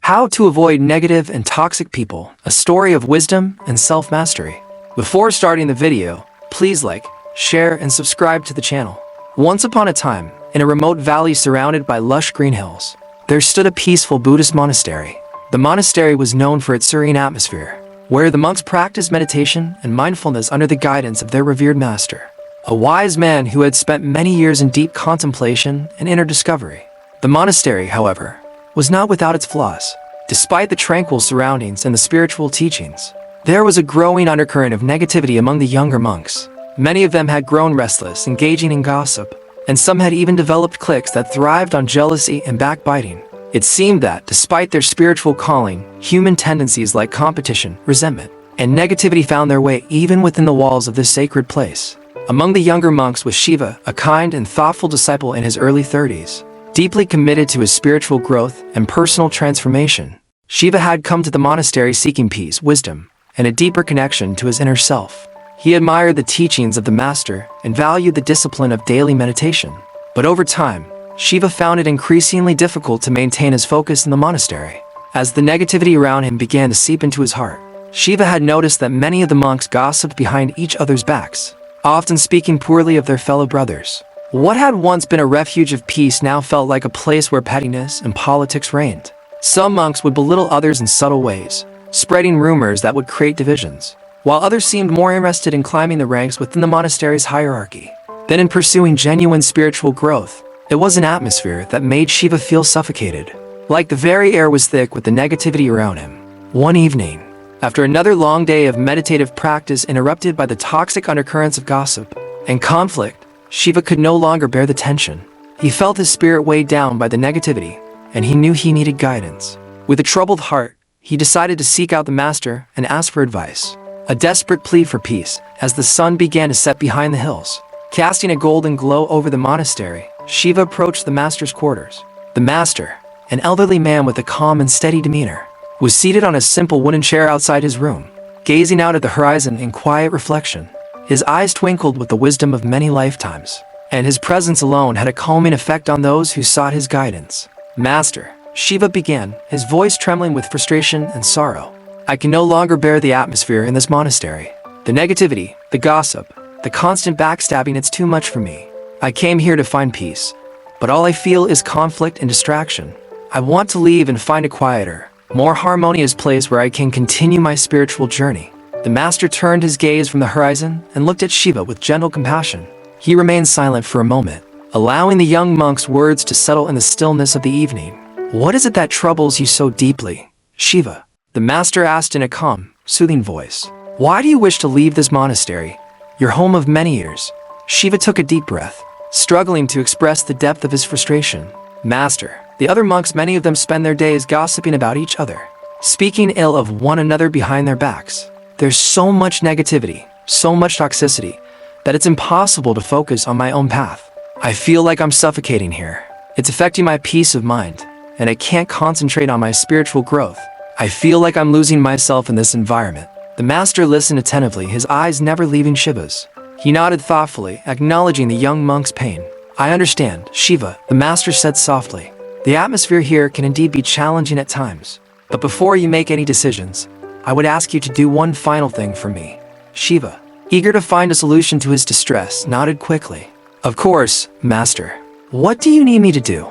How to avoid negative and toxic people, a story of wisdom and self-mastery. Before starting the video, please like, share, and subscribe to the channel. Once upon a time, in a remote valley surrounded by lush green hills, there stood a peaceful Buddhist monastery. The monastery was known for its serene atmosphere, where the monks practiced meditation and mindfulness under the guidance of their revered master, a wise man who had spent many years in deep contemplation and inner discovery. The monastery, however, was not without its flaws. Despite the tranquil surroundings and the spiritual teachings, there was a growing undercurrent of negativity among the younger monks. Many of them had grown restless, engaging in gossip, and some had even developed cliques that thrived on jealousy and backbiting. It seemed that, despite their spiritual calling, human tendencies like competition, resentment, and negativity found their way even within the walls of this sacred place. Among the younger monks was Shiva, a kind and thoughtful disciple in his early 30s. Deeply committed to his spiritual growth and personal transformation, Shiva had come to the monastery seeking peace, wisdom, and a deeper connection to his inner self. He admired the teachings of the master and valued the discipline of daily meditation. But over time, Shiva found it increasingly difficult to maintain his focus in the monastery. As the negativity around him began to seep into his heart, Shiva had noticed that many of the monks gossiped behind each other's backs, often speaking poorly of their fellow brothers. What had once been a refuge of peace now felt like a place where pettiness and politics reigned. Some monks would belittle others in subtle ways, spreading rumors that would create divisions, while others seemed more interested in climbing the ranks within the monastery's hierarchy than in pursuing genuine spiritual growth. It was an atmosphere that made Shiva feel suffocated, like the very air was thick with the negativity around him. One evening, after another long day of meditative practice interrupted by the toxic undercurrents of gossip and conflict, Shiva could no longer bear the tension. He felt his spirit weighed down by the negativity, and he knew he needed guidance. With a troubled heart, he decided to seek out the master and ask for advice, a desperate plea for peace. As the sun began to set behind the hills, casting a golden glow over the monastery, Shiva approached the master's quarters. The master, an elderly man with a calm and steady demeanor, was seated on a simple wooden chair outside his room, gazing out at the horizon in quiet reflection. His eyes twinkled with the wisdom of many lifetimes, and his presence alone had a calming effect on those who sought his guidance. "Master," Shiva began, his voice trembling with frustration and sorrow, "I can no longer bear the atmosphere in this monastery. The negativity, the gossip, the constant backstabbing, it's too much for me. I came here to find peace, but all I feel is conflict and distraction. I want to leave and find a quieter, more harmonious place where I can continue my spiritual journey." The master turned his gaze from the horizon and looked at Shiva with gentle compassion. He remained silent for a moment, allowing the young monk's words to settle in the stillness of the evening. "What is it that troubles you so deeply, Shiva?" the master asked in a calm, soothing voice. "Why do you wish to leave this monastery, your home of many years?" Shiva took a deep breath, struggling to express the depth of his frustration. "Master, the other monks, many of them spend their days gossiping about each other, speaking ill of one another behind their backs. There's so much negativity, so much toxicity, that it's impossible to focus on my own path. I feel like I'm suffocating here. It's affecting my peace of mind, and I can't concentrate on my spiritual growth. I feel like I'm losing myself in this environment." The master listened attentively, his eyes never leaving Shiva's. He nodded thoughtfully, acknowledging the young monk's pain. "I understand, Shiva," the master said softly. "The atmosphere here can indeed be challenging at times. But before you make any decisions, I would ask you to do one final thing for me." Shiva, eager to find a solution to his distress, nodded quickly. "Of course, master. What do you need me to do?"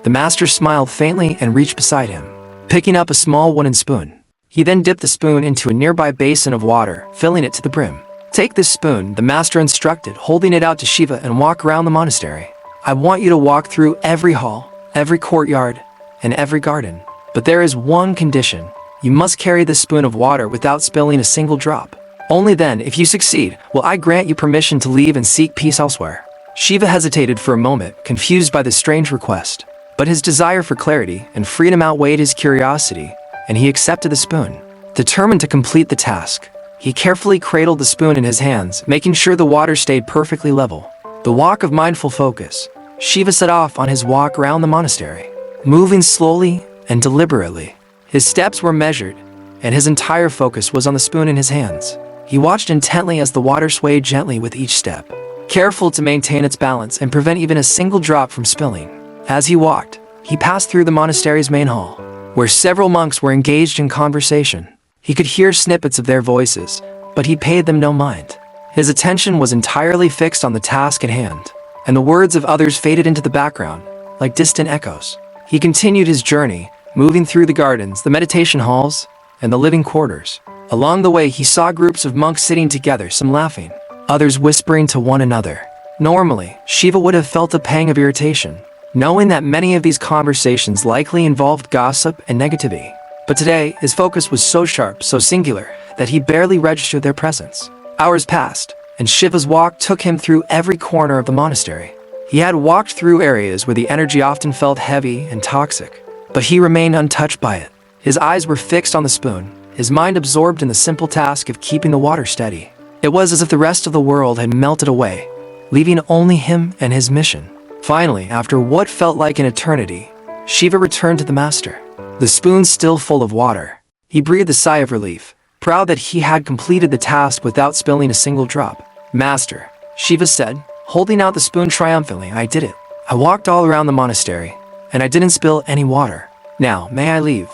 The master smiled faintly and reached beside him, picking up a small wooden spoon. He then dipped the spoon into a nearby basin of water, filling it to the brim. "Take this spoon," the master instructed, holding it out to Shiva, "and walk around the monastery. I want you to walk through every hall, every courtyard, and every garden. But there is one condition. You must carry this spoon of water without spilling a single drop. Only then, if you succeed, will I grant you permission to leave and seek peace elsewhere." Shiva hesitated for a moment, confused by the strange request. But his desire for clarity and freedom outweighed his curiosity, and he accepted the spoon. Determined to complete the task, he carefully cradled the spoon in his hands, making sure the water stayed perfectly level. The walk of mindful focus, Shiva set off on his walk around the monastery, moving slowly and deliberately. His steps were measured, and his entire focus was on the spoon in his hands. He watched intently as the water swayed gently with each step, careful to maintain its balance and prevent even a single drop from spilling. As he walked, he passed through the monastery's main hall, where several monks were engaged in conversation. He could hear snippets of their voices, but he paid them no mind. His attention was entirely fixed on the task at hand, and the words of others faded into the background, like distant echoes. He continued his journey, moving through the gardens, the meditation halls, and the living quarters. Along the way, he saw groups of monks sitting together, some laughing, others whispering to one another. Normally, Shiva would have felt a pang of irritation, knowing that many of these conversations likely involved gossip and negativity. But today, his focus was so sharp, so singular, that he barely registered their presence. Hours passed, and Shiva's walk took him through every corner of the monastery. He had walked through areas where the energy often felt heavy and toxic, but he remained untouched by it. His eyes were fixed on the spoon, his mind absorbed in the simple task of keeping the water steady. It was as if the rest of the world had melted away, leaving only him and his mission. Finally, after what felt like an eternity, Shiva returned to the master, the spoon still full of water. He breathed a sigh of relief, proud that he had completed the task without spilling a single drop. "Master," Shiva said, holding out the spoon triumphantly, "I did it. I walked all around the monastery, and I didn't spill any water. Now, may I leave?"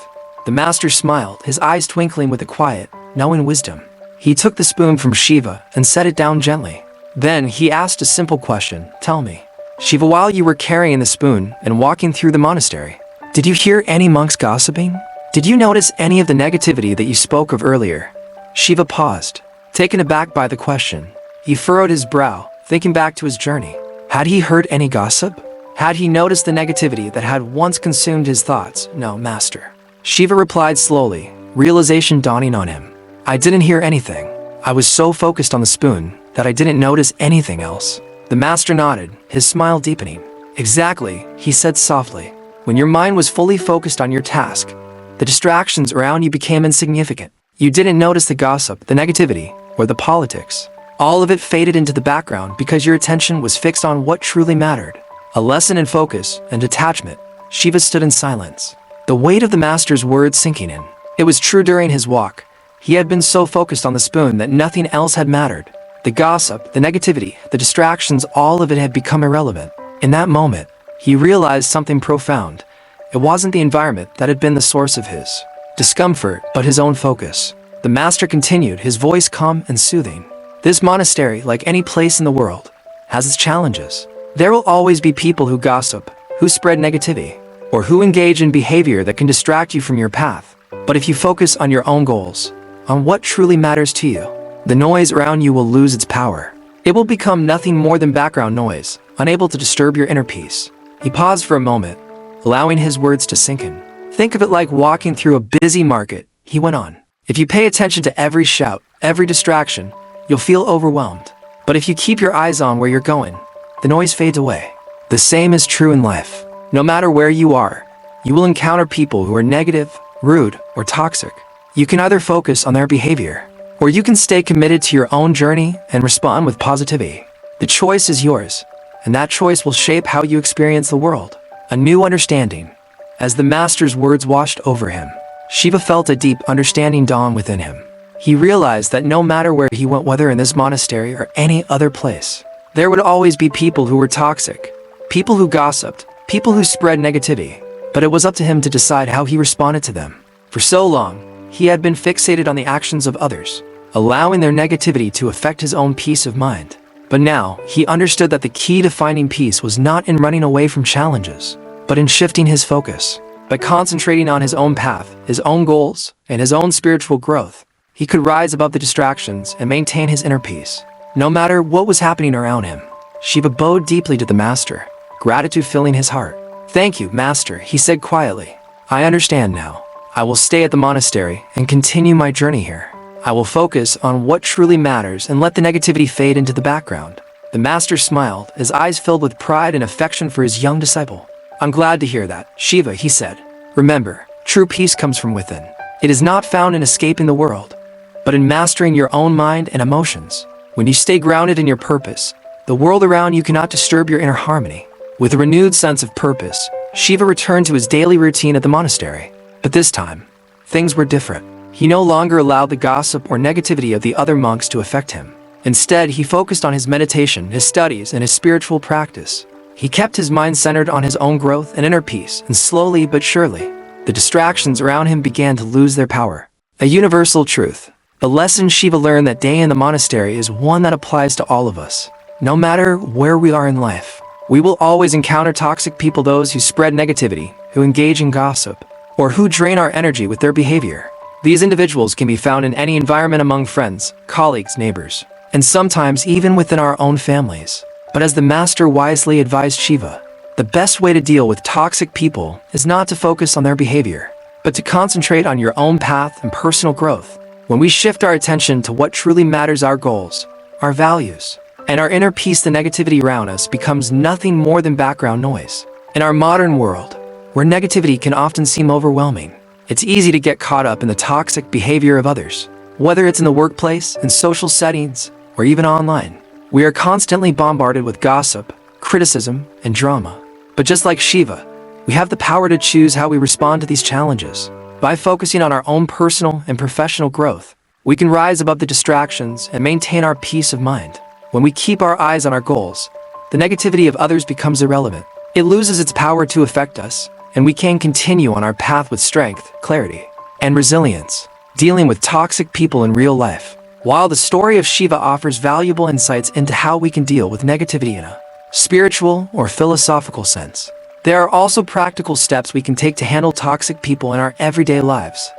The master smiled, his eyes twinkling with a quiet, knowing wisdom. He took the spoon from Shiva and set it down gently. Then he asked a simple question, "Tell me, Shiva, while you were carrying the spoon and walking through the monastery, did you hear any monks gossiping? Did you notice any of the negativity that you spoke of earlier?" Shiva paused, taken aback by the question. He furrowed his brow, thinking back to his journey. Had he heard any gossip? Had he noticed the negativity that had once consumed his thoughts? "No, master," Shiva replied slowly, realization dawning on him. "I didn't hear anything. I was so focused on the spoon that I didn't notice anything else." The master nodded, his smile deepening. "Exactly," he said softly. "When your mind was fully focused on your task, the distractions around you became insignificant. You didn't notice the gossip, the negativity, or the politics. All of it faded into the background because your attention was fixed on what truly mattered." A lesson in focus and detachment. Shiva stood in silence, the weight of the master's words sinking in. It was true during his walk. He had been so focused on the spoon that nothing else had mattered. The gossip, the negativity, the distractions, all of it had become irrelevant. In that moment, he realized something profound. It wasn't the environment that had been the source of his discomfort, but his own focus. The master continued, his voice calm and soothing. "This monastery, like any place in the world, has its challenges. There will always be people who gossip, who spread negativity, or who engage in behavior that can distract you from your path. But if you focus on your own goals, on what truly matters to you, the noise around you will lose its power. It will become nothing more than background noise, unable to disturb your inner peace." He paused for a moment, allowing his words to sink in. "Think of it like walking through a busy market," he went on. "If you pay attention to every shout, every distraction, you'll feel overwhelmed. But if you keep your eyes on where you're going, the noise fades away. The same is true in life. No matter where you are, you will encounter people who are negative, rude, or toxic. You can either focus on their behavior, or you can stay committed to your own journey and respond with positivity. The choice is yours, and that choice will shape how you experience the world." A new understanding. As the master's words washed over him, Shiva felt a deep understanding dawn within him. He realized that no matter where he went, whether in this monastery or any other place, there would always be people who were toxic, people who gossiped, people who spread negativity. But it was up to him to decide how he responded to them. For so long, he had been fixated on the actions of others, allowing their negativity to affect his own peace of mind. But now, he understood that the key to finding peace was not in running away from challenges, but in shifting his focus. By concentrating on his own path, his own goals, and his own spiritual growth, he could rise above the distractions and maintain his inner peace, no matter what was happening around him. Shiva bowed deeply to the master, gratitude filling his heart. "Thank you, master," he said quietly. "I understand now. I will stay at the monastery and continue my journey here. I will focus on what truly matters and let the negativity fade into the background." The master smiled, his eyes filled with pride and affection for his young disciple. "I'm glad to hear that, Shiva," he said. "Remember, true peace comes from within. It is not found in escaping the world, but in mastering your own mind and emotions. When you stay grounded in your purpose, the world around you cannot disturb your inner harmony." With a renewed sense of purpose, Shiva returned to his daily routine at the monastery. But this time, things were different. He no longer allowed the gossip or negativity of the other monks to affect him. Instead, he focused on his meditation, his studies, and his spiritual practice. He kept his mind centered on his own growth and inner peace, and slowly but surely, the the distractions around him began to lose their power. A universal truth. The lesson Shiva learned that day in the monastery is one that applies to all of us. No matter where we are in life, we will always encounter toxic people, those who spread negativity, who engage in gossip, or who drain our energy with their behavior. These individuals can be found in any environment, among friends, colleagues, neighbors, and sometimes even within our own families. But as the master wisely advised Shiva, the best way to deal with toxic people is not to focus on their behavior, but to concentrate on your own path and personal growth. When we shift our attention to what truly matters, our goals, our values, and our inner peace, the negativity around us becomes nothing more than background noise. In our modern world, where negativity can often seem overwhelming, it's easy to get caught up in the toxic behavior of others. Whether it's in the workplace, in social settings, or even online, we are constantly bombarded with gossip, criticism, and drama. But just like Shiva, we have the power to choose how we respond to these challenges. By focusing on our own personal and professional growth, we can rise above the distractions and maintain our peace of mind. When we keep our eyes on our goals, the negativity of others becomes irrelevant. It loses its power to affect us, and we can continue on our path with strength, clarity, and resilience, dealing with toxic people in real life. While the story of Shiva offers valuable insights into how we can deal with negativity in a spiritual or philosophical sense, there are also practical steps we can take to handle toxic people in our everyday lives.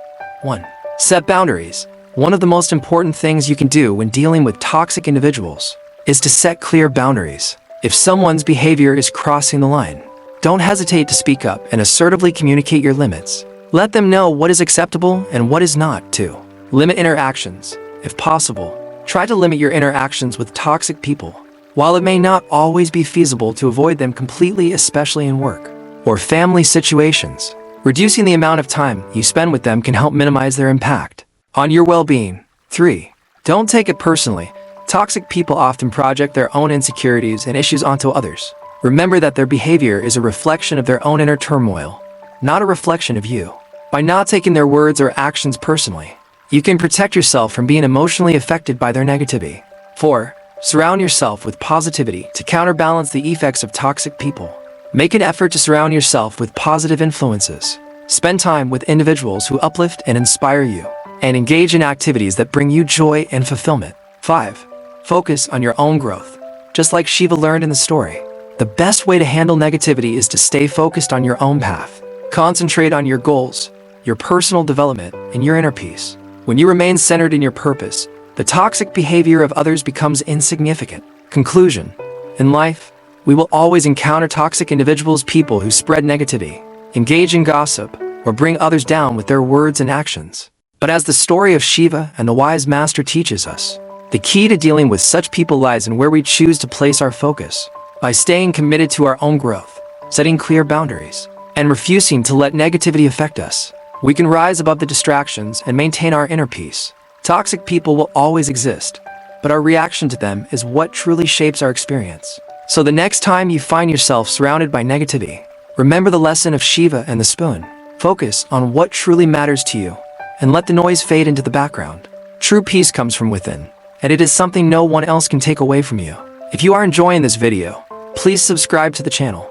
1. Set boundaries. One of the most important things you can do when dealing with toxic individuals is to set clear boundaries. If someone's behavior is crossing the line, don't hesitate to speak up and assertively communicate your limits. Let them know what is acceptable and what is not. 2. Limit interactions. If possible, try to limit your interactions with toxic people. While it may not always be feasible to avoid them completely, especially in work or family situations, reducing the amount of time you spend with them can help minimize their impact on your well-being. 3. Don't take it personally. Toxic people often project their own insecurities and issues onto others. Remember that their behavior is a reflection of their own inner turmoil, not a reflection of you. By not taking their words or actions personally, you can protect yourself from being emotionally affected by their negativity. 4. Surround yourself with positivity to counterbalance the effects of toxic people. Make an effort to surround yourself with positive influences. Spend time with individuals who uplift and inspire you, and engage in activities that bring you joy and fulfillment. 5. Focus on your own growth. Just like Shiva learned in the story, the best way to handle negativity is to stay focused on your own path. Concentrate on your goals, your personal development, and your inner peace. When you remain centered in your purpose, the toxic behavior of others becomes insignificant. Conclusion. In life, we will always encounter toxic individuals, people who spread negativity, engage in gossip, or bring others down with their words and actions. But as the story of Shiva and the wise master teaches us, the key to dealing with such people lies in where we choose to place our focus. By staying committed to our own growth, setting clear boundaries, and refusing to let negativity affect us, we can rise above the distractions and maintain our inner peace. Toxic people will always exist, but our reaction to them is what truly shapes our experience. So the next time you find yourself surrounded by negativity, remember the lesson of Shiva and the spoon. Focus on what truly matters to you, and let the noise fade into the background. True peace comes from within, and it is something no one else can take away from you. If you are enjoying this video, please subscribe to the channel